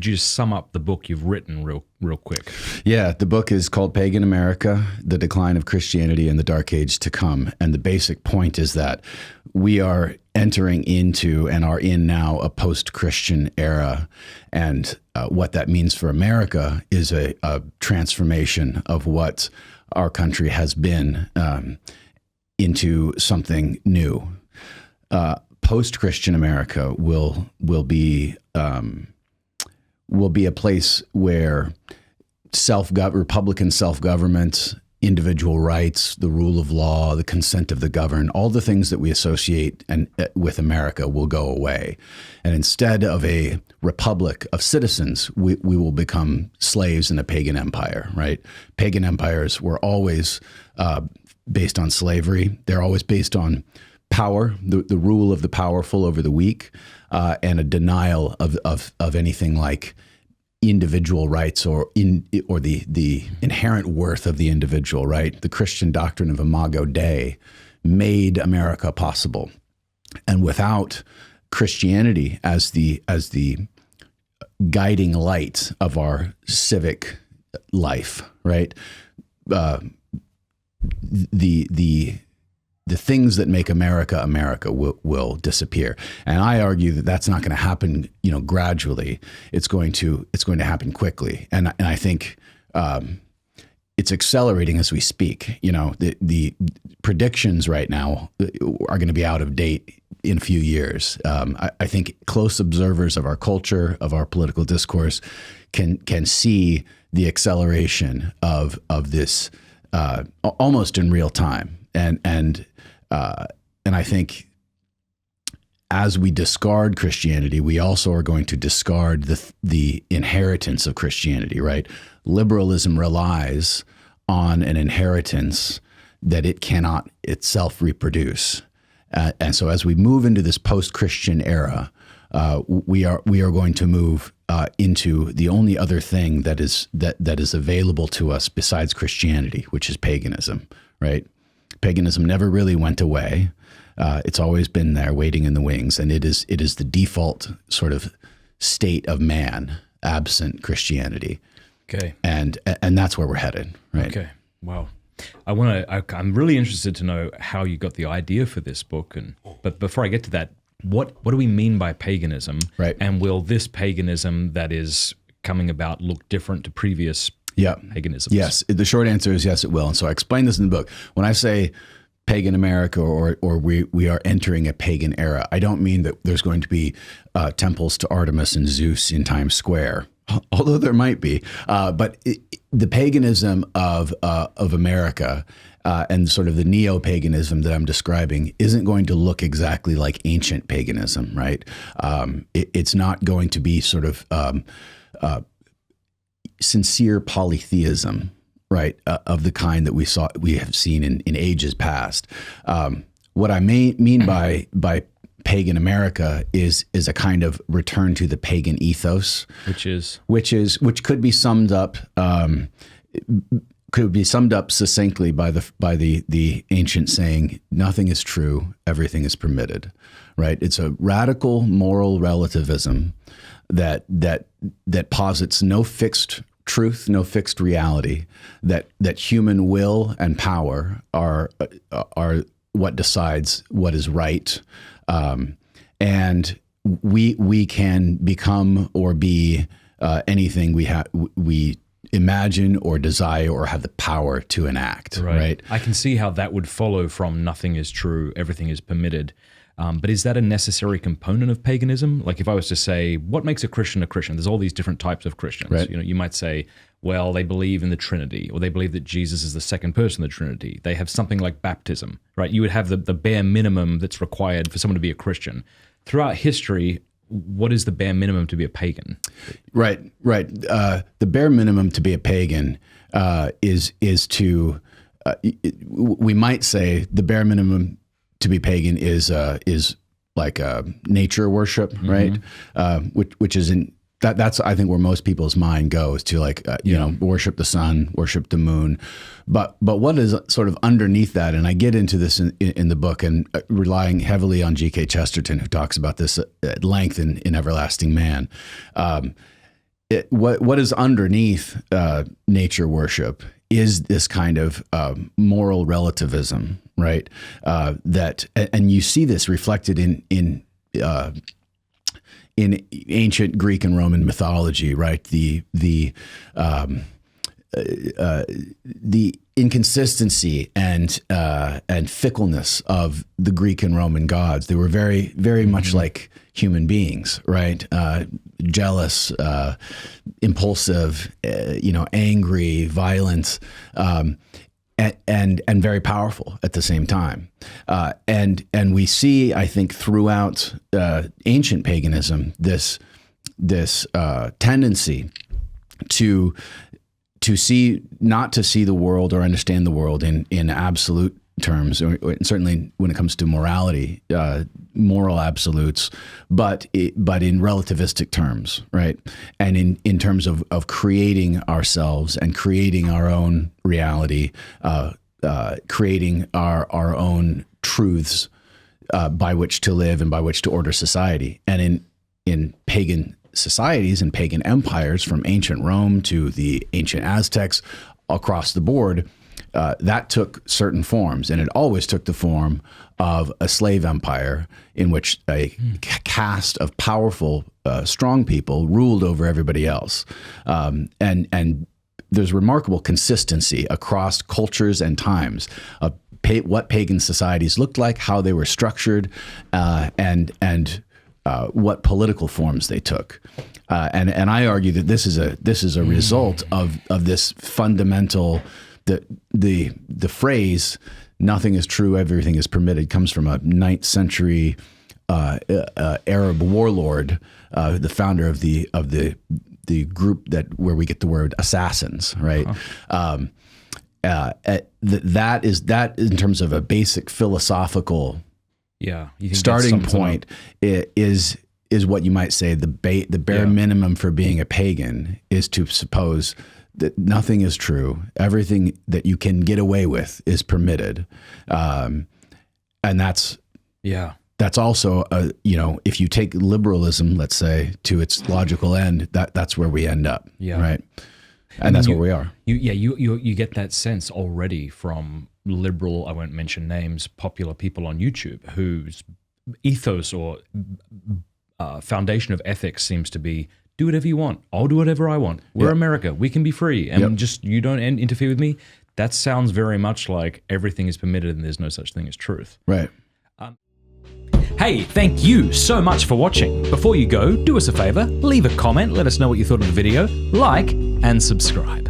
could you just sum up the book you've written real quick? Yeah, the book is called Pagan America, The Decline of Christianity in the Dark Age to Come. And the basic point is that we are entering into and are in now a post-Christian era. And what that means for America is a transformation of what our country has been into something new. Post-Christian America will be a place where Republican self-government, individual rights, the rule of law, the consent of the governed, all the things that we associate with America will go away. And instead of a republic of citizens, we will become slaves in a pagan empire, right? Pagan empires were always based on slavery. They're always based on power, the rule of the powerful over the weak, and a denial of anything like individual rights or the inherent worth of the individual, right? The Christian doctrine of Imago Dei made America possible. And without Christianity as the guiding light of our civic life, right? The things that make America America will disappear, and I argue that that's not going to happen, gradually. It's going to happen quickly, and I think it's accelerating as we speak. The predictions right now are going to be out of date in a few years. I think close observers of our culture, of our political discourse, can see the acceleration of this almost in real time, and I think as we discard Christianity, we also are going to discard the inheritance of Christianity, right? Liberalism relies on an inheritance that it cannot itself reproduce. And so as we move into this post-Christian era, we are going to move into the only other thing that is available to us besides Christianity, which is paganism, right? Paganism never really went away. It's always been there, waiting in the wings, and it is the default sort of state of man, absent Christianity. Okay, and that's where we're headed, right? Okay, wow. I'm really interested to know how you got the idea for this book, but before I get to that, what do we mean by paganism? Right, and will this paganism that is coming about look different to previous paganisms? Yes, the short answer is yes, it will. And so I explain this in the book. When I say pagan America or we are entering a pagan era, I don't mean that there's going to be temples to Artemis and Zeus in Times Square, although there might be. But the paganism of America and sort of the neo-paganism that I'm describing isn't going to look exactly like ancient paganism, right? It's not going to be sort of sincere polytheism, right, of the kind that we have seen in ages past. What I mean by pagan America is a kind of return to the pagan ethos, which could be summed up succinctly by the ancient saying, "Nothing is true, everything is permitted." Right? It's a radical moral relativism that posits no fixed truth, no fixed reality, that human will and power are what decides what is right, and we can become or be anything we imagine or desire or have the power to enact. Right? I can see how that would follow from "nothing is true, everything is permitted." But is that a necessary component of paganism? Like if I was to say, what makes a Christian a Christian? There's all these different types of Christians. Right. You might say, well, they believe in the Trinity, or they believe that Jesus is the second person of the Trinity. They have something like baptism, right? You would have the bare minimum that's required for someone to be a Christian. Throughout history, what is the bare minimum to be a pagan? Right. The bare minimum to be a pagan is to, we might say the bare minimum to be pagan is like nature worship, right? Which is that's I think where most people's mind goes to, like worship the sun, worship the moon, but what is sort of underneath that, and I get into this in the book, and relying heavily on G.K. Chesterton, who talks about this at length in Everlasting Man. what is underneath nature worship is this kind of moral relativism, right? And you see this reflected in ancient Greek and Roman mythology, right? The inconsistency and fickleness of the Greek and Roman gods. They were very, very much like human beings, right? Jealous, impulsive, angry, violent, and very powerful at the same time. And we see, I think, throughout ancient paganism, this tendency to not to see the world or understand the world in absolute terms, or certainly when it comes to morality, moral absolutes, but in relativistic terms, right? And in terms of creating ourselves and creating our own reality, creating our own truths by which to live and by which to order society. And in pagan societies and pagan empires, from ancient Rome to the ancient Aztecs, across the board, that took certain forms, and it always took the form of a slave empire in which a caste of powerful, strong people ruled over everybody else. And there's remarkable consistency across cultures and times of what pagan societies looked like, how they were structured, and what political forms they took. And I argue that this is a result of this fundamental. The phrase "nothing is true, everything is permitted" comes from a 9th century Arab warlord, the founder of the group where we get the word assassins, right? That is in terms of a basic philosophical starting point is what you might say the bare minimum for being a pagan is to suppose that nothing is true. Everything that you can get away with is permitted. And that's also, if you take liberalism, let's say, to its logical end, that's where we end up, right? And that's where we are. You get that sense already from liberal, I won't mention names, popular people on YouTube whose ethos or foundation of ethics seems to be, do whatever you want. I'll do whatever I want. We're America. We can be free. And just, you don't interfere with me. That sounds very much like everything is permitted and there's no such thing as truth. Right. Hey, thank you so much for watching. Before you go, do us a favor, leave a comment, let us know what you thought of the video, like, and subscribe.